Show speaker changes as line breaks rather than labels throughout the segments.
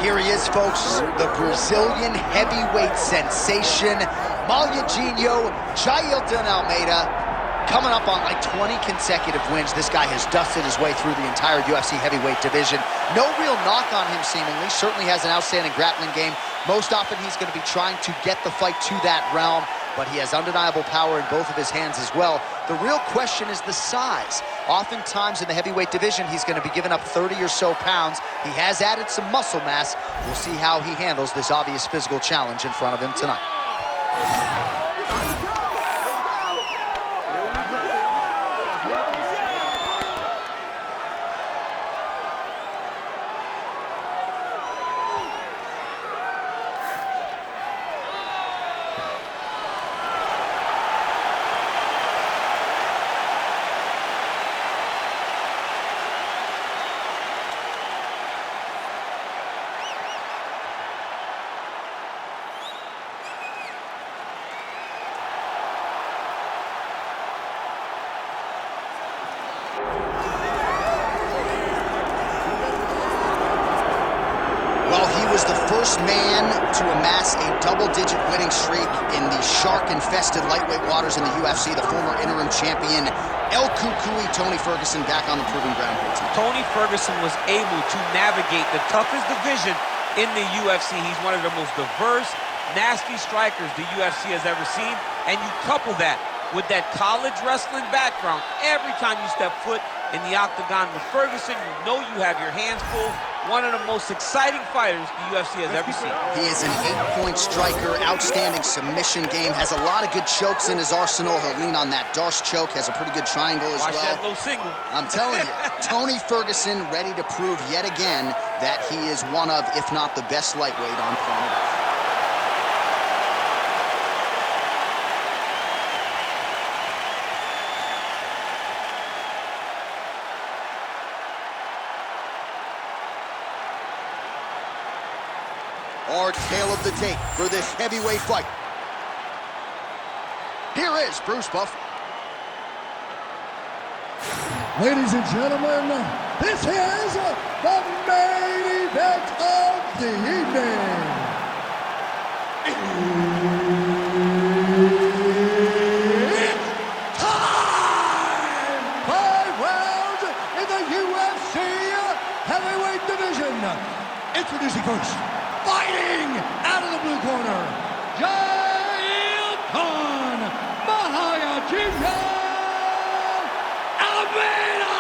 Here he is, folks, the Brazilian heavyweight sensation, Malhadinho Jailton Almeida, coming up on like 20 consecutive wins. This guy has dusted his way through the entire UFC heavyweight division. No real knock on him, seemingly. Certainly has an outstanding grappling game. Most often he's going to be trying to get the fight to that realm, but he has undeniable power in both of his hands as well. The real question is the size. Oftentimes in the heavyweight division, he's going to be giving up 30 or so pounds. He has added some muscle mass. We'll see how he handles this obvious physical challenge in front of him tonight. Was the first man to amass a double-digit winning streak in the shark-infested lightweight waters in the UFC, the former interim champion El Cucuy Tony Ferguson back on the proving ground here tonight.
Tony Ferguson was able to navigate the toughest division in the UFC. He's one of the most diverse, nasty strikers the UFC has ever seen, and you couple that with that college wrestling background. Every time you step foot in the octagon with Ferguson, you know you have your hands full. One of the most exciting fighters the UFC has ever seen.
He is an 8-point striker, outstanding submission game, has a lot of good chokes in his arsenal. He'll lean on that Darce choke, has a pretty good triangle as
Watch
well.
that low single.
I'm telling you, Tony Ferguson ready to prove yet again that he is one of, if not the best lightweight on planet Earth. Our tale of the tape for this heavyweight fight. Here is Bruce Buff.
Ladies and gentlemen, this is the main event of the evening. It's time! 5 rounds in the UFC heavyweight division. Introducing first, fighting out of the blue corner, Jailton Almeida.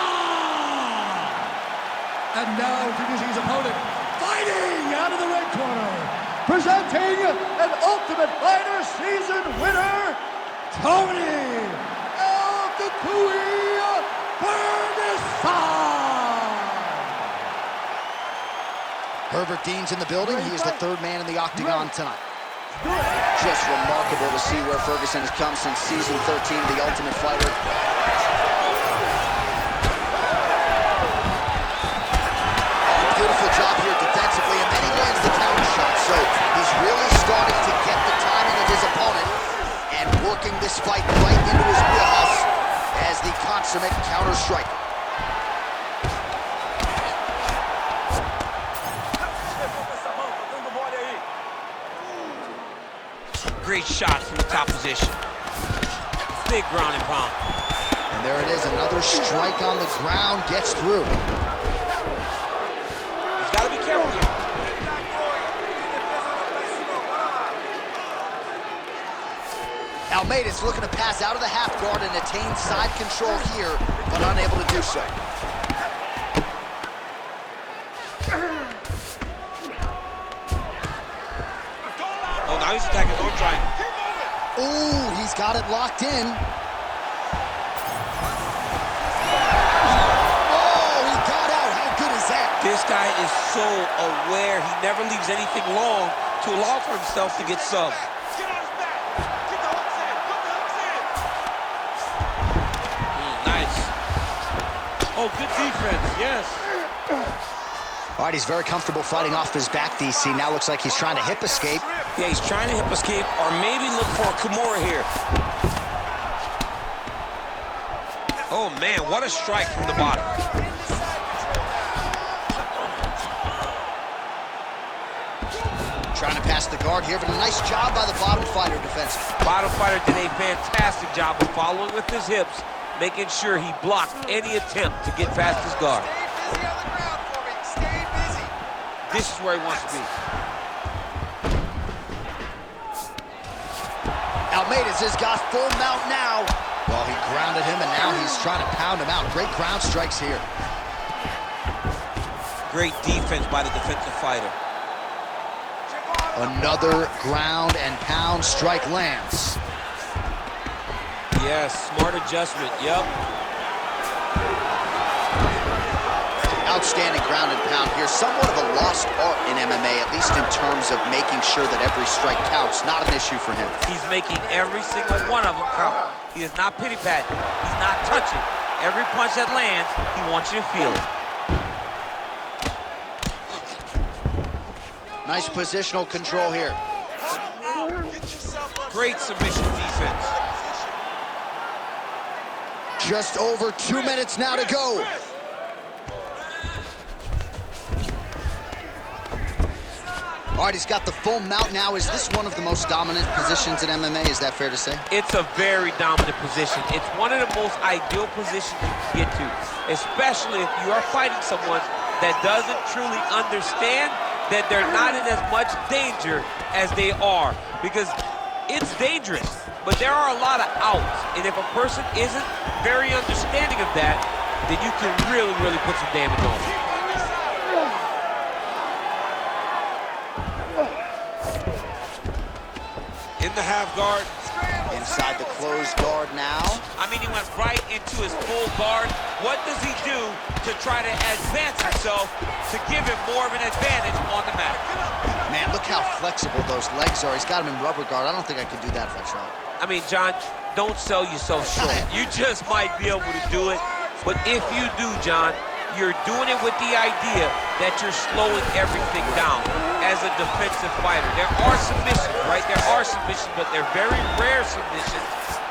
And now introducing his opponent, fighting out of the red corner, presenting an Ultimate Fighter season winner, Tony El Cucuy Ferguson.
Herbert Dean's in the building. He is the third man in the octagon tonight. Just remarkable to see where Ferguson has come since season 13 of The Ultimate Fighter. Beautiful job here defensively, and then he lands the counter shot. So he's really starting to get the timing of his opponent and working this fight right into his wheelhouse as the consummate counter striker.
Great shot from the top position. Big ground and pound.
And there it is, another strike on the ground, gets through.
He's got to be careful here.
Almeida's looking to pass out of the half guard and attain side control here, but unable to do so.
Oh, now he's attacking his own triangle.
Ooh, he's got it locked in. Oh, he got out. How good is that?
This guy is so aware. He never leaves anything long to allow for himself to get subbed. Nice. Oh, good defense, yes.
All right, he's very comfortable fighting off his back, DC. Now looks like he's trying to hip escape.
Yeah, he's trying to hip escape or maybe look for a Kimura here. Oh, man, what a strike from the bottom.
Trying to pass the guard here, but a nice job by the bottom fighter defensively.
Bottom fighter did a fantastic job of following with his hips, making sure he blocked any attempt to get past his guard.
Stay busy on the ground for me. Stay busy.
This is where he wants to be.
Almeida's has got full mount now. Well, he grounded him, and now he's trying to pound him out. Great ground strikes here.
Great defense by the defensive fighter.
Another ground and pound strike lands.
Yes, smart adjustment, yep.
Outstanding ground and pound here. Somewhat of a lost art in MMA, at least in terms of making sure that every strike counts. Not an issue for him.
He's making every single one of them count. He is not pity-patting. He's not touching. Every punch that lands, he wants you to feel it.
Nice positional control here.
Great submission defense.
Just over 2 minutes now to go. All right, he's got the full mount now. Is this one of the most dominant positions in MMA? Is that fair to say?
It's a very dominant position. It's one of the most ideal positions you can get to, especially if you are fighting someone that doesn't truly understand that they're not in as much danger as they are, because it's dangerous, but there are a lot of outs, and if a person isn't very understanding of that, then you can really, really put some damage on them. In the half guard.
Inside the closed guard now.
I mean, he went right into his full guard. What does he do to try to advance himself to give him more of an advantage on the mat?
Man, look how flexible those legs are. He's got him in rubber guard. I don't think I could do that if I tried.
I mean, John, don't sell yourself short. You just might be able to do it. But if you do, John, you're doing it with the idea that you're slowing everything down as a defensive fighter. There are submissions, right? There are submissions, but they're very rare submissions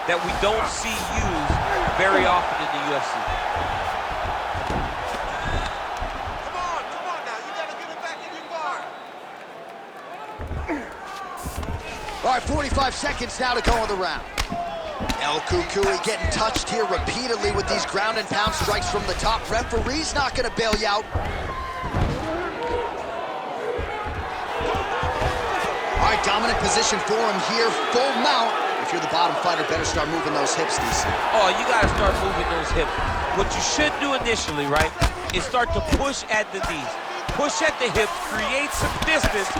that we don't see used very often in the UFC.
Come on now. You gotta get it back in your guard.
All right, 45 seconds now to go in the round. El Kukui getting touched here repeatedly with these ground and pound strikes from the top. Referee's not going to bail you out. All right, dominant position for him here. Full mount. If you're the bottom fighter, better start moving those hips, DC.
Oh, you got to start moving those hips. What you should do initially, right, is start to push at the knees. Push at the hips, create some distance,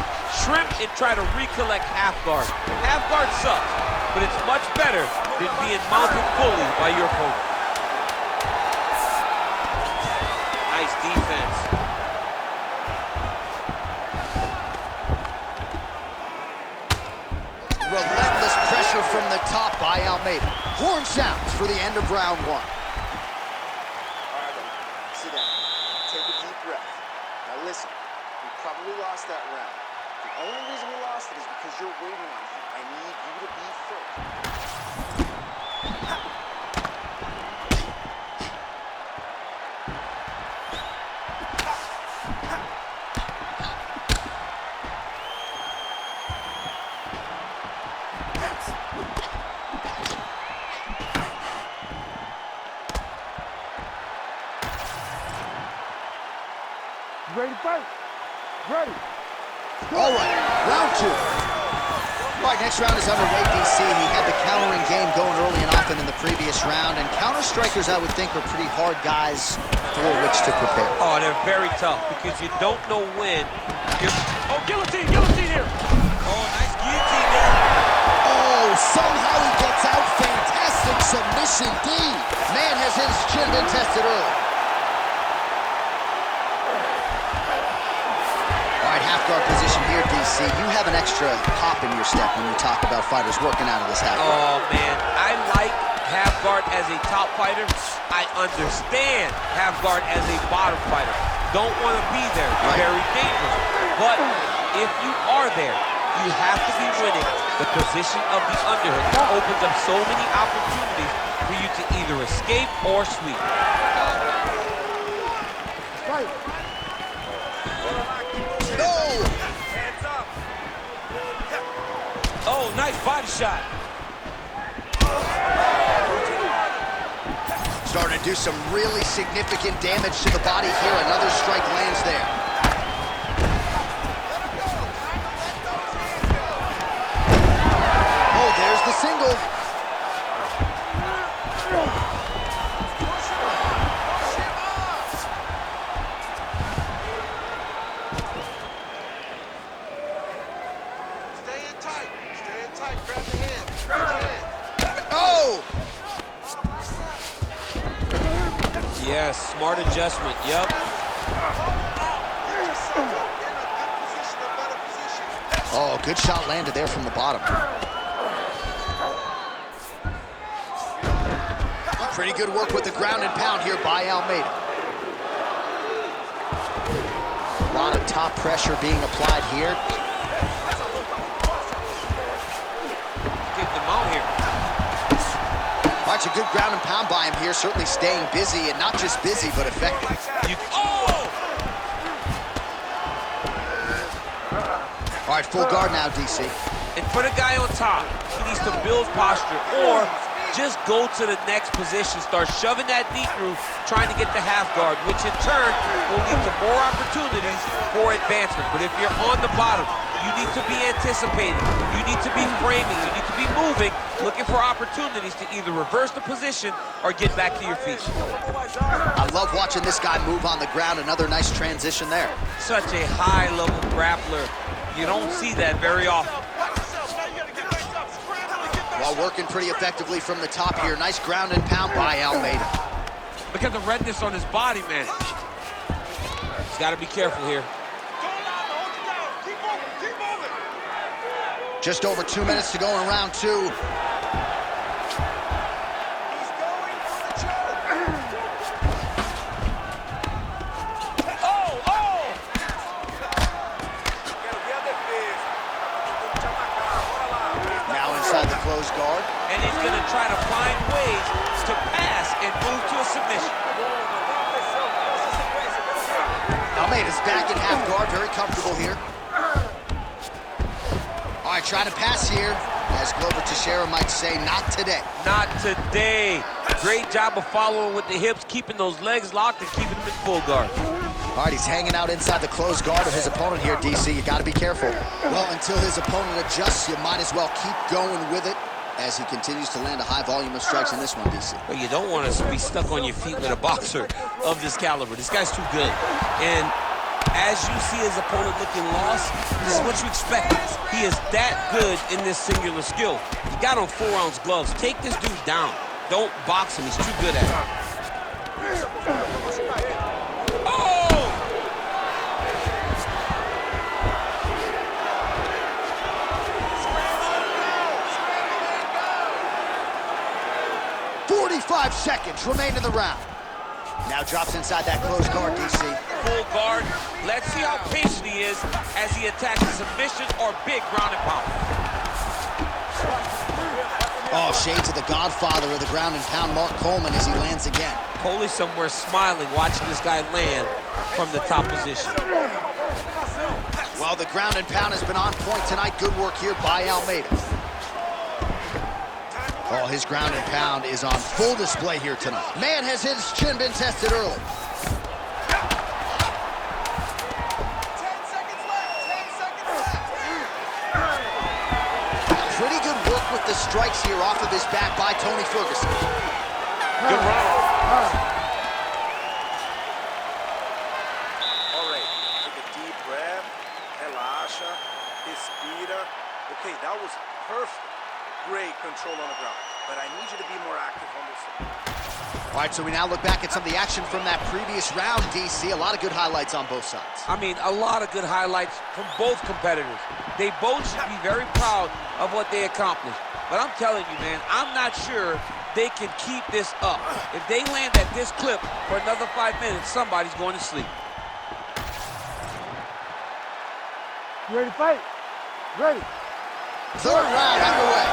shrimp, and try to recollect half guard. Half guard sucks, but it's much better than being mounted fully by your opponent. Nice defense.
Relentless pressure from the top by Almeida. Horn sounds for the end of round one.
All right, buddy. Sit down. Take a deep breath. Now listen, we probably lost that round. The only reason we lost it is because you're waiting on him. I need you to be firm.
Ready to fight? Ready.
All right, round two. All right, next round is underway, DC. He had the countering game going early and often in the previous round, and counter strikers, I would think, are pretty hard guys for which to prepare.
Oh, they're very tough because you don't know when. Oh, guillotine here. Oh, nice guillotine there.
Oh, somehow he gets out. Fantastic submission, D. Man has his chin been tested early. All right, half guard position here, DC. You have an extra pop in your step when you talk about fighters working out of this half guard.
Oh, man, I like half guard as a top fighter. I understand half guard as a bottom fighter. Don't want to be there.
Right.
Very dangerous. But if you are there, you have to be winning the position of the underhook. It opens up so many opportunities for you to either escape or sweep.
Right.
No!
Hands up.
Oh, nice body shot.
Starting to do some really significant damage to the body here. Another strike lands there. Oh, there's the single.
Stay in tight, grab the hand,
Oh!
Yes, smart adjustment, yep.
Oh, good shot landed there from the bottom. Pretty good work with the ground and pound here by Almeida. A lot of top pressure being applied here.
Get them out here.
Watch a good ground and pound by him here, certainly staying busy, and not just busy, but effective. All right, full guard now, DC.
And for the guy on top, he needs to build posture or just go to the next position, start shoving that knee through, trying to get the half guard, which in turn will lead to more opportunities for advancement. But if you're on the bottom, you need to be anticipating, you need to be framing, you need to be moving, looking for opportunities to either reverse the position or get back to your feet.
I love watching this guy move on the ground. Another nice transition there.
Such a high-level grappler. You don't see that very often.
While working pretty effectively from the top here. Nice ground and pound by Almeida.
Look at the redness on his body, man. He's got to be careful here.
Just over 2 minutes to go in round two. Close guard.
And he's going to try to find ways to pass and move to a submission.
Almeida's back in half guard, very comfortable here. All right, trying to pass here. As Glover Teixeira might say, not today.
Not today. Great job of following with the hips, keeping those legs locked and keeping them in full guard.
All right, he's hanging out inside the closed guard of his opponent here, DC. You got to be careful. Well, until his opponent adjusts, you might as well keep going with it as he continues to land a high volume of strikes in this one, DC.
But you don't want to be stuck on your feet with a boxer of this caliber. This guy's too good. And as you see his opponent looking lost, this is what you expect. He is that good in this singular skill. He got on 4-ounce gloves. Take this dude down. Don't box him. He's too good at it. Oh!
45 seconds remain in the round. Now drops inside that closed guard, DC.
Full guard. Let's see how patient he is as he attacks a submission or big ground and pound.
Oh, shades of the godfather of the ground and pound, Mark Coleman, as he lands again.
Coley somewhere smiling, watching this guy land from the top position.
Well, the ground and pound has been on point tonight. Good work here by Almeida. Oh, his ground and pound is on full display here tonight. Man, has his chin been tested early.
10 seconds left, 10 seconds left.
Pretty good work with the strikes here off of his back by Tony Ferguson.
Good round.
All right, take a deep breath. Relaxa, respira. Okay, that was perfect. Great control on the ground, but I need you to be more active on this side.
All right, so we now look back at some of the action from that previous round, DC. A lot of good highlights on both sides.
I mean, a lot of good highlights from both competitors. They both should be very proud of what they accomplished. But I'm telling you, man, I'm not sure they can keep this up. If they land at this clip for another 5 minutes, somebody's going to sleep.
You ready to fight? Ready.
Third round underway.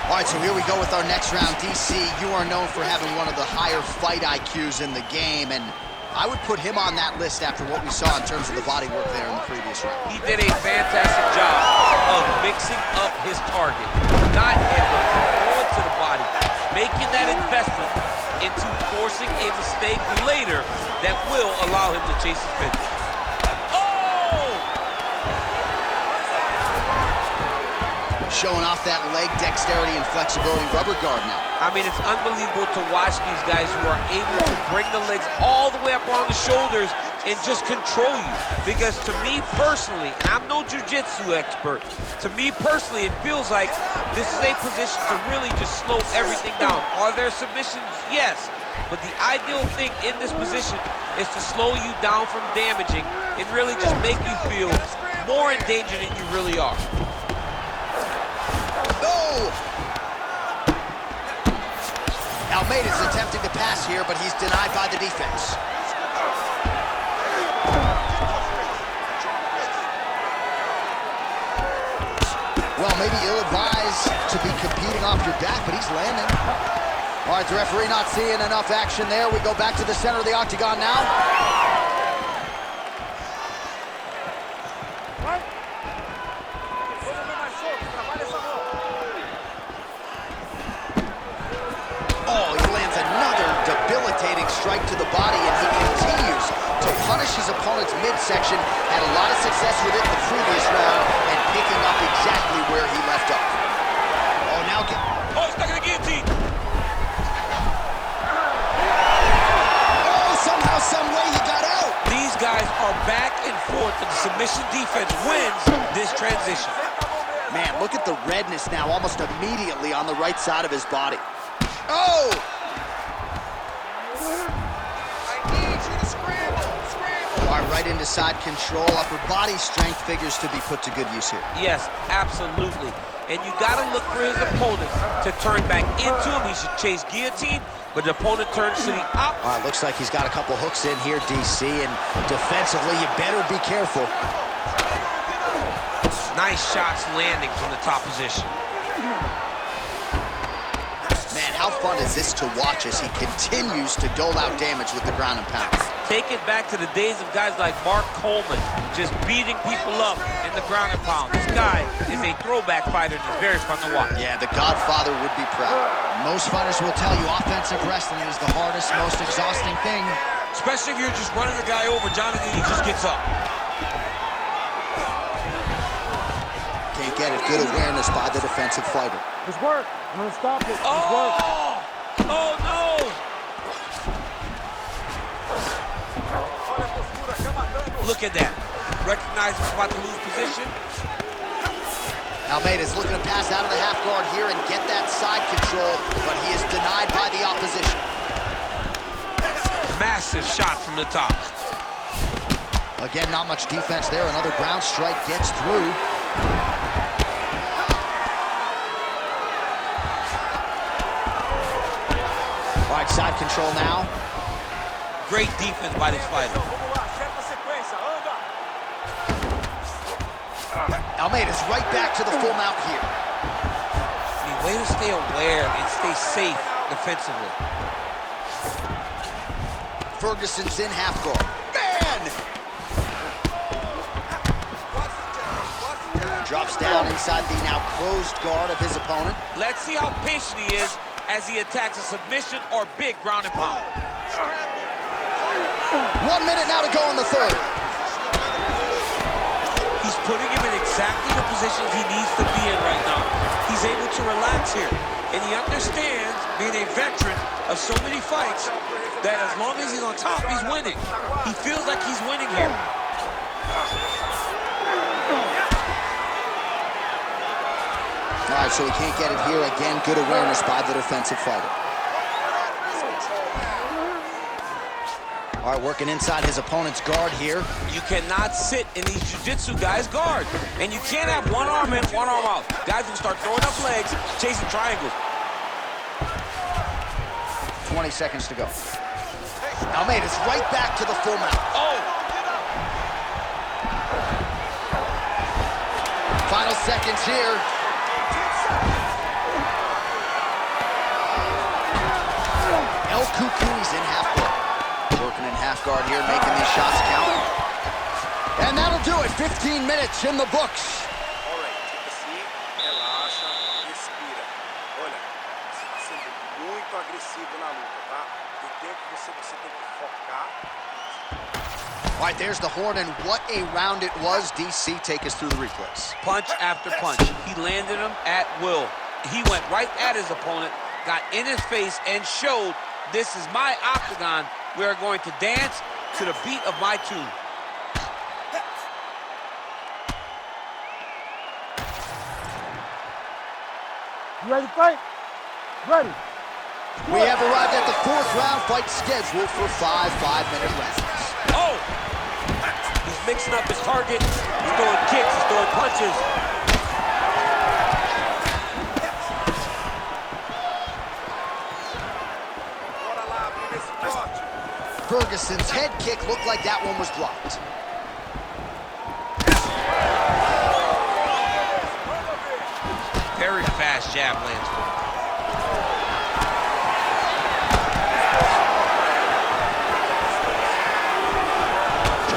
All right, so here we go with our next round. DC, you are known for having one of the higher fight IQs in the game, and I would put him on that list after what we saw in terms of the body work there in the previous round.
He did a fantastic job of mixing chase his finish. Oh!
Showing off that leg dexterity and flexibility rubber guard now.
I mean, it's unbelievable to watch these guys who are able to bring the legs all the way up on the shoulders and just control you. Because to me personally, and I'm no jiu-jitsu expert, to me personally, it feels like this is a position to really just slow everything down. Are there submissions? Yes. But the ideal thing in this position is to slow you down from damaging and really just make you feel more in danger than you really are.
Oh! Almeida's attempting to pass here, but he's denied by the defense. Well, maybe ill-advised to be competing off your back, but he's landing. All right, the referee not seeing enough action there. We go back to the center of the octagon now. Oh, he lands another debilitating strike to the body, and he continues to punish his opponent's midsection. Had a lot of success with it in the previous round and picking up exactly where he left off. Oh, now get...
Oh, he's stuck in the guillotine.
Oh, somehow, some way he got out.
These guys are back and forth, and the submission defense wins this transition.
Man, look at the redness now almost immediately on the right side of his body. Oh!
I need you to scramble, scramble.
All right, right into side control. Upper body strength figures to be put to good use here.
Yes, absolutely. And you got to look for his opponent to turn back into him. He should chase guillotine, but the opponent turns to the opposite.
All right, looks like he's got a couple hooks in here, DC, and defensively, you better be careful.
Nice shots landing from the top position.
Man, how fun is this to watch as he continues to dole out damage with the ground and pound?
Take it back to the days of guys like Mark Coleman, just beating people up in the ground and pound. This guy is a throwback fighter and it's very fun to watch.
Yeah, the Godfather would be proud. Most fighters will tell you offensive wrestling is the hardest, most exhausting thing.
Especially if you're just running the guy over, Jonathan, he just gets up.
Can't get it. Good awareness by the defensive fighter.
His work. I'm gonna stop it. His work.
Oh! Oh, no! Look at that. Recognize he's about to lose position.
Almeida's looking to pass out of the half guard here and get that side control, but he is denied by the opposition.
Massive shot from the top.
Again, not much defense there. Another ground strike gets through. All right, side control now.
Great defense by this fighter.
Almeida's right back to the full mount here.
I mean, way to stay aware and stay safe defensively.
Ferguson's in half guard. Man! Drops down inside the now closed guard of his opponent.
Let's see how patient he is as he attacks a submission or big ground and pound.
1 minute now to go in the third.
He's putting him in exactly the positions he needs to be in right now. He's able to relax here. And he understands, being a veteran of so many fights, that as long as he's on top, he's winning. He feels like he's winning here.
All right, so he can't get it here. Again, good awareness by the defensive fighter. All right, working inside his opponent's guard here.
You cannot sit in these jiu-jitsu guys' guard. And you can't have one arm in, one arm out. Guys will start throwing up legs, chasing triangles.
20 seconds to go. Almeida's right back to the full mount.
Oh!
Final seconds here. El Cucuy's in half guard. Working in half guard here, making these shots count. And that'll do it. 15 minutes in the books.
All right, take a seat, relaxa, respira. Olha, você está sendo muito agressivo na luta, tá? Tem tempo que você tem que focar.
All right, there's the horn, and what a round it was. DC, take us through the replays.
Punch after punch. He landed them at will. He went right at his opponent, got in his face, and showed, this is my octagon. We are going to dance to the beat of my tune.
You ready to fight? Ready.
We have arrived at the 4th round fight scheduled for 5 5-minute rounds.
Oh! He's mixing up his target. He's throwing kicks, he's throwing punches.
Ferguson's head kick looked like that one was blocked.
Very fast jab lands for him.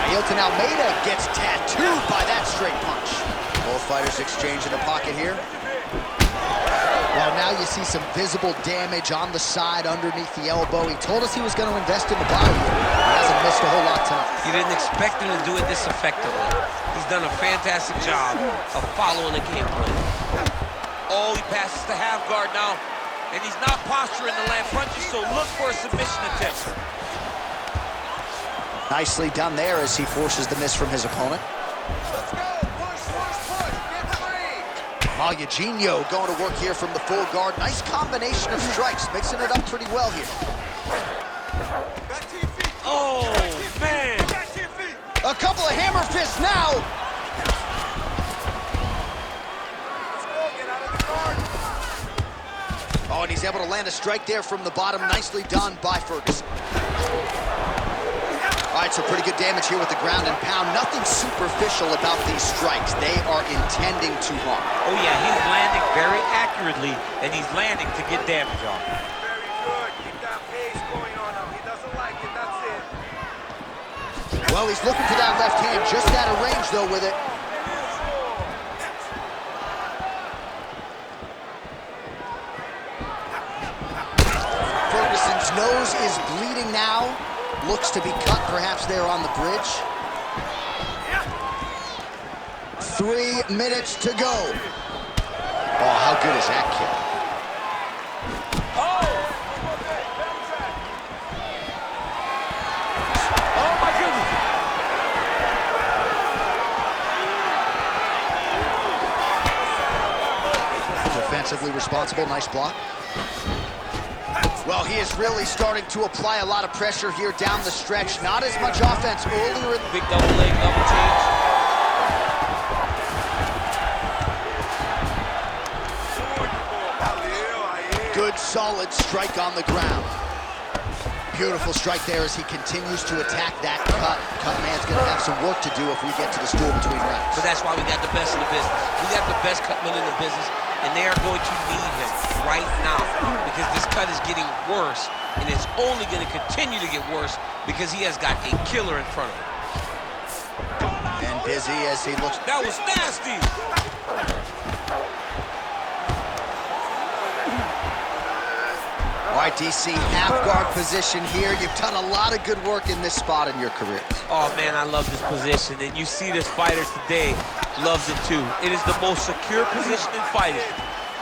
Jailton Almeida gets tattooed by that straight punch. Both fighters exchange in the pocket here. Well, now you see some visible damage on the side underneath the elbow. He told us he was going to invest in the body. He hasn't missed a whole lot tonight.
You didn't expect him to do it this effectively. He's done a fantastic job of following the game plan. Oh, he passes the half guard now, and he's not posturing to land punches, so look for a submission attempt.
Nicely done there as he forces the miss from his opponent. Eugenio going to work here from the full guard. Nice combination of strikes, mixing it up pretty well here.
Oh, man.
A couple of hammer fists now. Oh, and he's able to land a strike there from the bottom. Nicely done by Ferguson. All right, so pretty good damage here with the ground and pound. Nothing superficial about these strikes. They are intending to harm.
Oh, yeah, he's landing very accurately, and he's landing to get damage off.
Very good. Keep that pace going on him. He doesn't like it. That's it.
Well, he's looking for that left hand. Just out of range, though, with it. Ferguson's nose is bleeding now. Looks to be cut, perhaps there on the bridge. 3 minutes to go. Oh, how good is that kick?
Oh! Oh, my goodness!
Defensively responsible, nice block. Well, he is really starting to apply a lot of pressure here down the stretch. Not as much offense earlier.
Big double leg, double change.
Good, solid strike on the ground. Beautiful strike there as he continues to attack that cut. Cut man's going to have some work to do if we get to the stool between rounds.
But that's why we got the best in the business. We got the best cutman in the business, and they are going to need him right now because this cut is getting worse, and it's only going to continue to get worse because he has got a killer in front of him.
And busy as he looks.
That was nasty!
All right, DC, half guard position here. You've done a lot of good work in this spot in your career.
Oh, man, I love this position, and you see this fighter today loves it too. It is the most secure position in fighting.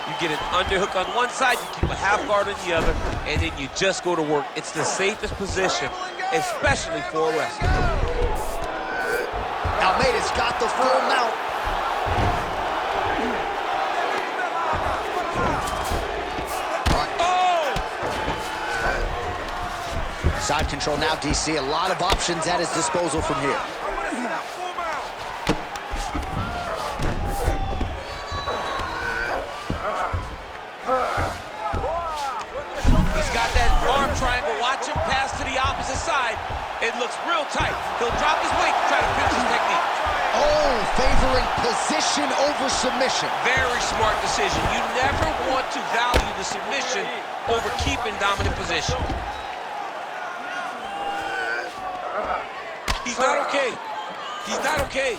You get an underhook on one side, you keep a half guard on the other, and then you just go to work. It's the safest position, especially for a wrestler.
Almeida's got the full mount. Side control now, DC. A lot of options at his disposal from here.
He's got that arm triangle. Watch him pass to the opposite side. It looks real tight. He'll drop his weight to try to finish his technique.
Oh, favoring position over submission.
Very smart decision. You never want to value the submission over keeping dominant position. He's not okay. He's not okay.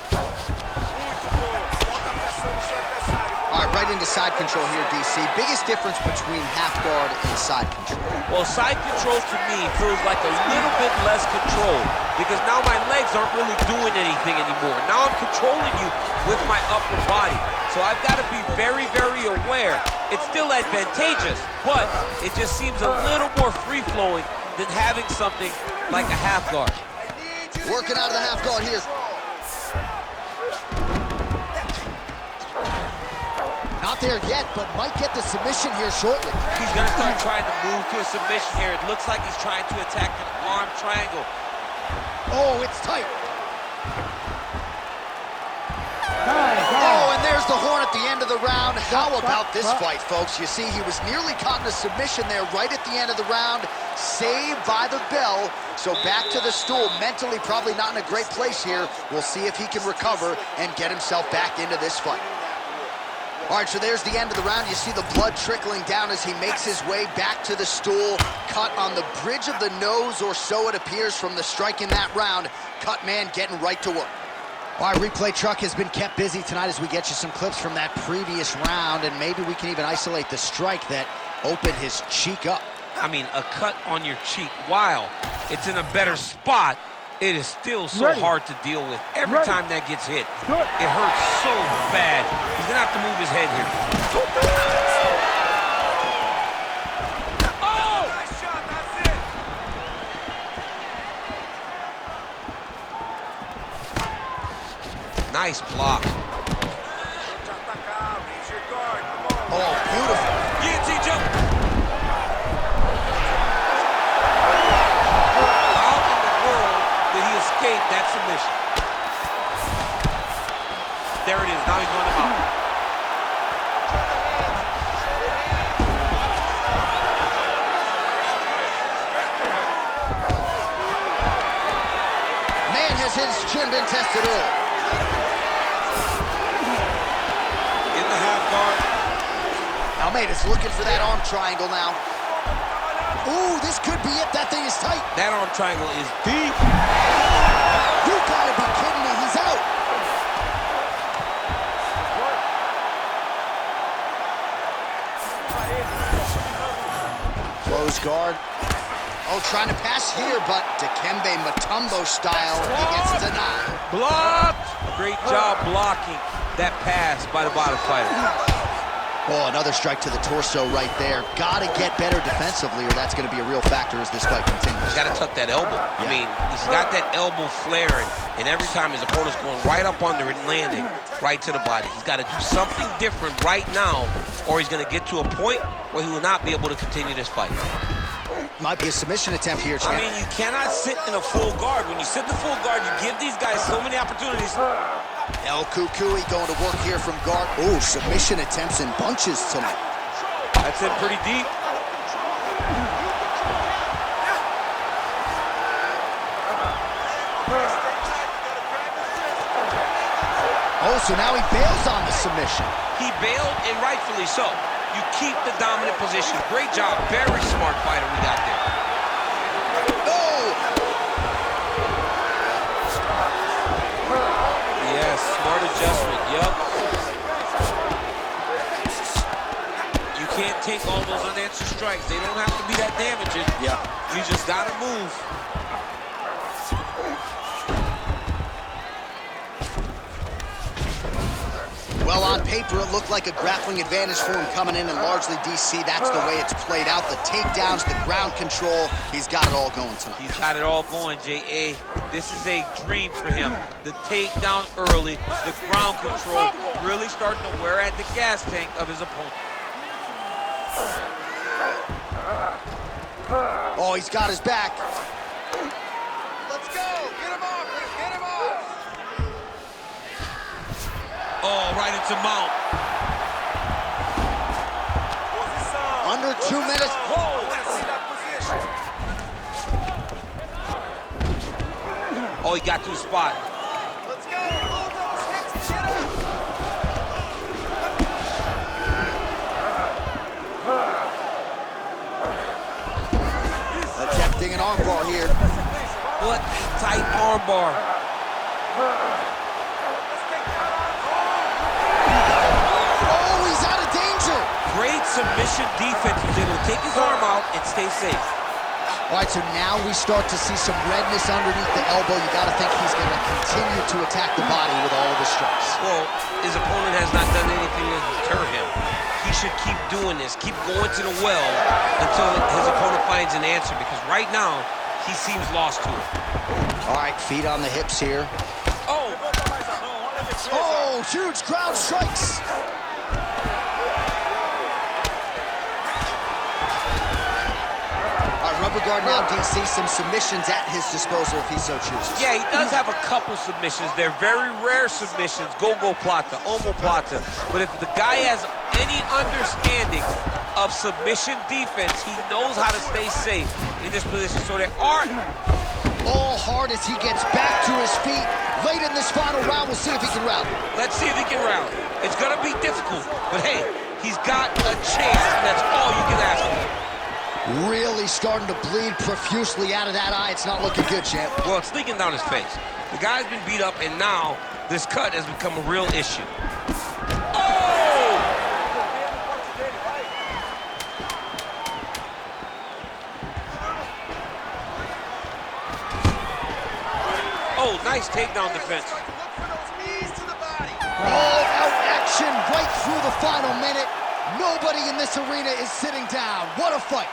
All right, right into side control here, DC. Biggest difference between half guard and side control?
Well, side control to me feels like a little bit less control because now my legs aren't really doing anything anymore. Now I'm controlling you with my upper body. So I've got to be very, very aware. It's still advantageous, but it just seems a little more free-flowing than having something like a half guard.
Working out of the half guard here. Not there yet, but might get the submission here shortly.
He's going to start trying to move to a submission here. It looks like he's trying to attack an arm triangle.
Oh, it's tight. Oh, and there's the horn at the end of the round. How about this fight, folks? You see, he was nearly caught in a submission there right at the end of the round. Saved by the bell. So back to the stool. Mentally, probably not in a great place here. We'll see if he can recover and get himself back into this fight. All right, so there's the end of the round. You see the blood trickling down as he makes his way back to the stool. Cut on the bridge of the nose, or so it appears from the strike in that round. Cut man getting right to work. Our replay truck has been kept busy tonight as we get you some clips from that previous round, and maybe we can even isolate the strike that opened his cheek up.
I mean, a cut on your cheek, while it's in a better spot, it is still so hard to deal with. Every time that gets hit, it hurts so bad. He's gonna have to move his head here.
Oh! Nice shot, that's it!
Nice block.
Raise your guard, come on.
Oh, beautiful.
Guillotine jump. Escape that submission. There it is. Now he's going to mount.
Man, has his chin been tested early.
In the half guard.
Almeida's looking for that arm triangle now. Ooh, this could be it. That thing is tight.
That arm triangle is deep.
You gotta be kidding me. He's out. Close guard. Oh, trying to pass here, but Dikembe Mutombo style, he gets denied.
Blocked. Great job blocking that pass by the bottom fighter.
Oh, another strike to the torso right there. Gotta get better defensively, or that's gonna be a real factor as this fight continues.
He's gotta tuck that elbow. I mean, he's got that elbow flaring, and every time his opponent's going right up under it and landing right to the body. He's gotta do something different right now, or he's gonna get to a point where he will not be able to continue this fight.
Might be a submission attempt here, champ.
I mean, you cannot sit in a full guard. When you sit in the full guard, you give these guys so many opportunities.
El Kukui going to work here from guard. Oh, submission attempts in bunches tonight.
That's it, pretty deep.
Oh, so now he bails on the submission.
He bailed, and rightfully so. You keep the dominant position. Great job. Very smart fighter we got there.
Oh!
Yes, smart adjustment. Yup. You can't take all those unanswered strikes. They don't have to be that damaging.
Yeah.
You just gotta move.
Well, on paper, it looked like a grappling advantage for him coming in, and largely, DC, that's the way it's played out. The takedowns, the ground control, he's got it all going tonight.
He's got it all going, J.A. This is a dream for him. The takedown early, the ground control, really starting to wear at the gas tank of his opponent.
Oh, he's got his back.
Let's go! Get him off! Get him off!
Oh, right into mount.
Under 2 minutes.
Oh, let's see that position.
Oh, he got to a spot.
Let's go! Hold those hips and get him!
Attempting an armbar here.
What a tight armbar.
Oh, he's out of
submission defense, he was able to take his arm out and stay safe.
All right, so now we start to see some redness underneath the elbow. You got to think he's going to continue to attack the body with all of his strikes.
Well, his opponent has not done anything to deter him. He should keep doing this, keep going to the well until his opponent finds an answer, because right now, he seems lost to it.
All right, feet on the hips here.
Oh!
Oh, huge ground strikes. Rubber guard now, DC, some submissions at his disposal if he so chooses.
Yeah, he does have a couple submissions. They're very rare submissions, go-go plata, omoplata. But if the guy has any understanding of submission defense, he knows how to stay safe in this position. So there are...
All hard as he gets back to his feet. Late in this final round, we'll see if he can rally.
Let's see if he can rally. It's going to be difficult, but hey, he's got a chance, and that's all you can ask for.
Really starting to bleed profusely out of that eye. It's not looking good, champ.
Well, it's leaking down his face. The guy's been beat up, and now this cut has become a real issue. Oh! Oh, nice takedown defense.
All-out action right through the final minute. Nobody in this arena is sitting down. What a fight.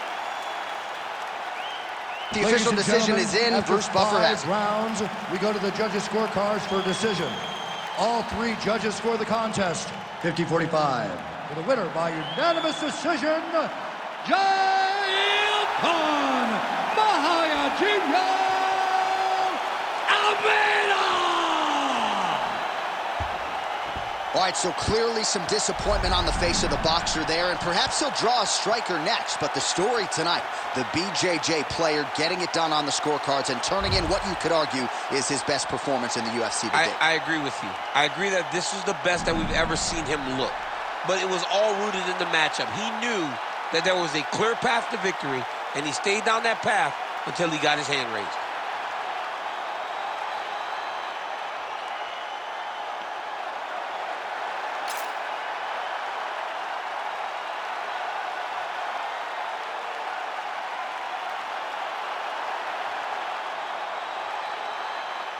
The official decision is in. Bruce Buffer has
5 rounds. We go to the judges' scorecards for a decision. All 3 judges score the contest 50-45. For the winner by unanimous decision, Jailton Mahayajinho Almeida!
All right, so clearly some disappointment on the face of the boxer there, and perhaps he'll draw a striker next, but the story tonight, the BJJ player getting it done on the scorecards and turning in what you could argue is his best performance in the UFC today.
I agree with you. I agree that this was the best that we've ever seen him look, but it was all rooted in the matchup. He knew that there was a clear path to victory, and he stayed down that path until he got his hand raised.